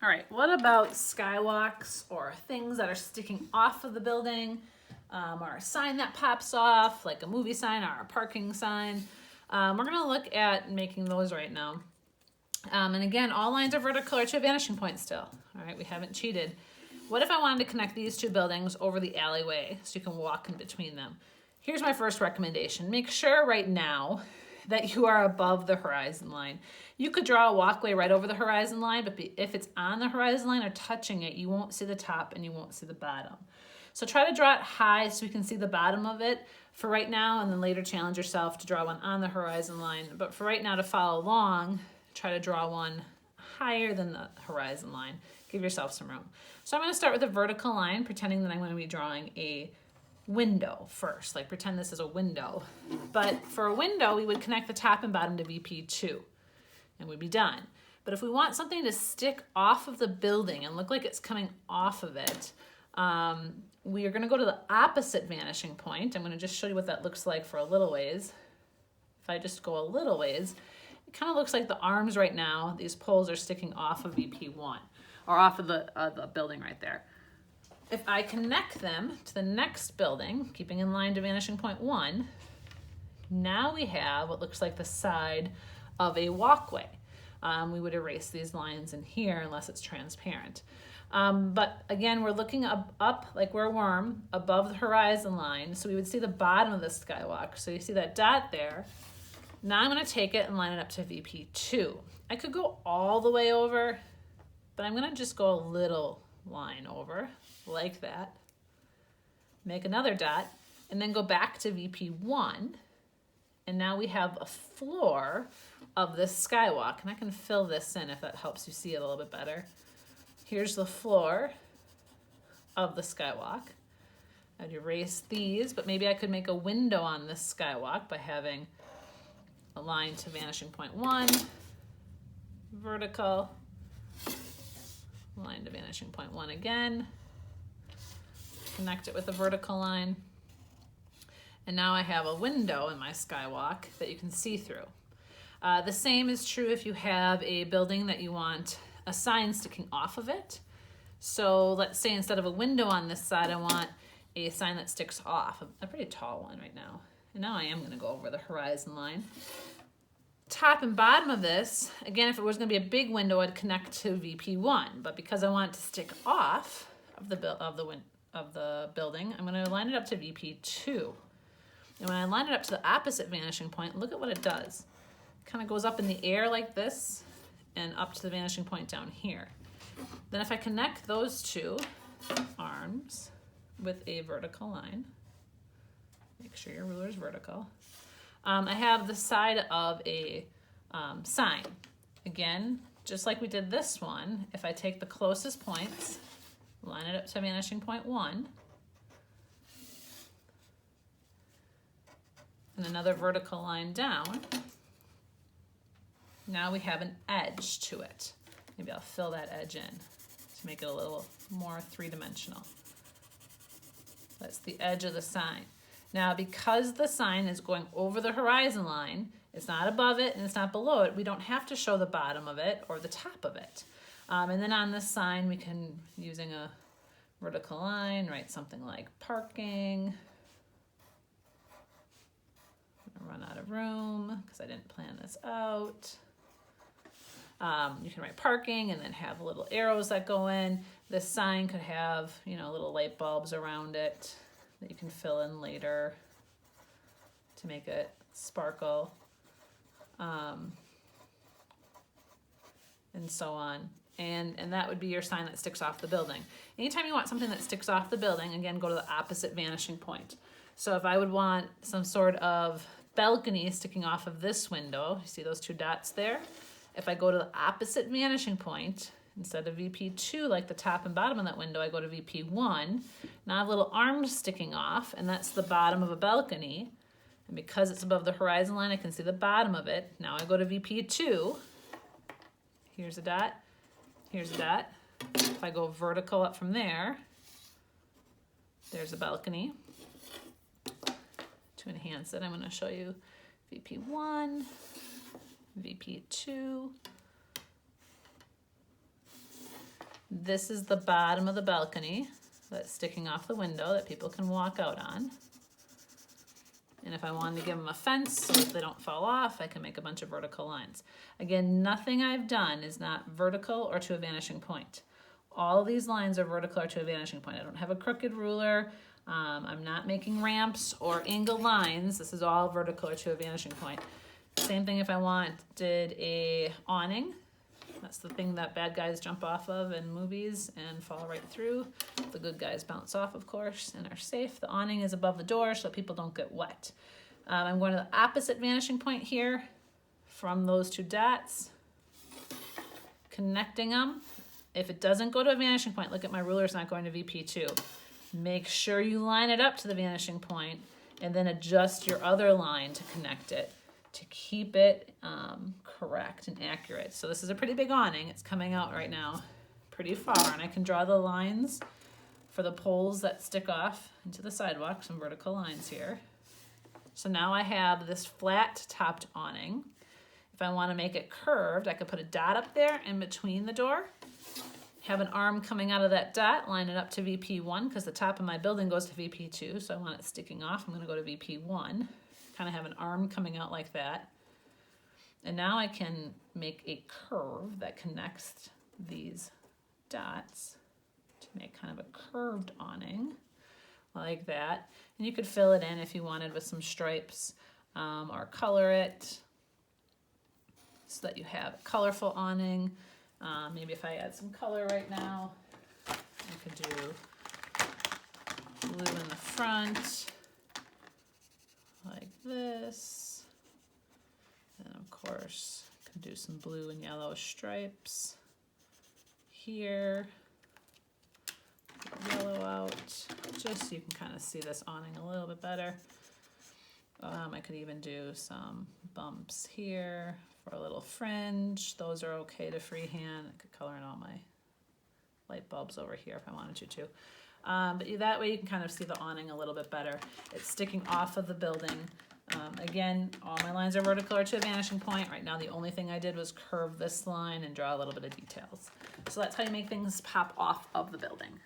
All right, what about skywalks or things that are sticking off of the building, or a sign that pops off, like a movie sign or a parking sign? We're gonna look at making those right now. And again, all lines are vertical or to a vanishing point still. All right, we haven't cheated. What if I wanted to connect these two buildings over the alleyway so you can walk in between them? Here's my first recommendation. Make sure right now that you are above the horizon line. You could draw a walkway right over the horizon line, but if it's on the horizon line or touching it, you won't see the top and you won't see the bottom. So try to draw it high so we can see the bottom of it for right now, and then later challenge yourself to draw one on the horizon line. But for right now, to follow along, try to draw one higher than the horizon line. Give yourself some room. So I'm going to start with a vertical line, pretending that I'm going to be drawing a window first. Like pretend this is a window. But for a window, we would connect the top and bottom to VP2 and we'd be done. But if we want something to stick off of the building and look like it's coming off of it, we are going to go to the opposite vanishing point. I'm going to just show you what that looks like for a little ways. If I just go a little ways, it kind of looks like the arms right now, these poles are sticking off of VP1 or off of the building right there. If I connect them to the next building, keeping in line to vanishing point 1, now we have what looks like the side of a walkway. We would erase these lines in here unless it's transparent. But again, we're looking up like we're a worm above the horizon line. So we would see the bottom of the skywalk. So you see that dot there. Now I'm going to take it and line it up to VP2. I could go all the way over, but I'm going to just go a little line over like that. Make another dot and then go back to VP1. And now we have a floor of this skywalk. And I can fill this in if that helps you see it a little bit better. Here's the floor of the skywalk. I'd erase these, but maybe I could make a window on this skywalk by having a line to vanishing point 1, vertical, line to vanishing point 1 again, connect it with a vertical line, and now I have a window in my skywalk that you can see through. The same is true if you have a building that you want a sign sticking off of it. So let's say instead of a window on this side, I want a sign that sticks off, a pretty tall one right now. And now I am going to go over the horizon line. Top and bottom of this, again, if it was going to be a big window, I'd connect to VP1. But because I want it to stick off of the building, I'm going to line it up to VP2. And when I line it up to the opposite vanishing point, look at what it does. It kind of goes up in the air like this and up to the vanishing point down here. Then if I connect those two arms with a vertical line, make sure your ruler is vertical, I have the side of a sign. Again, just like we did this one, if I take the closest points, line it up to vanishing point 1, and another vertical line down, now we have an edge to it. Maybe I'll fill that edge in to make it a little more three-dimensional. That's the edge of the sign. Now, because the sign is going over the horizon line, it's not above it and it's not below it, we don't have to show the bottom of it or the top of it. And then on this sign, we can, using a vertical line, write something like parking. I'm gonna run out of room because I didn't plan this out. You can write parking and then have little arrows that go in. This sign could have, little light bulbs around it that you can fill in later to make it sparkle, and so on. And that would be your sign that sticks off the building. Anytime you want something that sticks off the building, again, go to the opposite vanishing point. So if I would want some sort of balcony sticking off of this window, you see those two dots there? If I go to the opposite vanishing point, instead of VP2, like the top and bottom of that window, I go to VP1. Now I have little arms sticking off, and that's the bottom of a balcony. And because it's above the horizon line, I can see the bottom of it. Now I go to VP2. Here's a dot. Here's a dot. If I go vertical up from there, there's a balcony. To enhance it, I'm going to show you VP1, VP2. This is the bottom of the balcony that's sticking off the window that people can walk out on. And if I wanted to give them a fence so that they don't fall off, I can make a bunch of vertical lines. Again, nothing I've done is not vertical or to a vanishing point. All of these lines are vertical or to a vanishing point. I don't have a crooked ruler. I'm not making ramps or angled lines. This is all vertical or to a vanishing point. Same thing if I wanted a awning. That's the thing that bad guys jump off of in movies and fall right through. The good guys bounce off, of course, and are safe. The awning is above the door so people don't get wet. I'm going to the opposite vanishing point here from those two dots, connecting them. If it doesn't go to a vanishing point, look at my ruler, it's not going to VP2. Make sure you line it up to the vanishing point and then adjust your other line to connect it to keep it correct and accurate. So this is a pretty big awning. It's coming out right now pretty far, and I can draw the lines for the poles that stick off into the sidewalk, some vertical lines here. So now I have this flat topped awning. If I want to make it curved, I could put a dot up there in between the door, have an arm coming out of that dot, line it up to VP1 because the top of my building goes to VP2, so I want it sticking off. I'm going to go to VP1. Kind of have an arm coming out like that. And now I can make a curve that connects these dots to make kind of a curved awning like that. And you could fill it in if you wanted with some stripes or color it so that you have a colorful awning. Maybe if I add some color right now, I could do blue in the front, like this. And of course, I can do some blue and yellow stripes here. Yellow out, just so you can kind of see this awning a little bit better. I could even do some bumps here for a little fringe. Those are okay to freehand. I could color in all my light bulbs over here if I wanted to. But that way you can kind of see the awning a little bit better. It's sticking off of the building. Again, all my lines are vertical or to a vanishing point. Right now the only thing I did was curve this line and draw a little bit of details. So that's how you make things pop off of the building.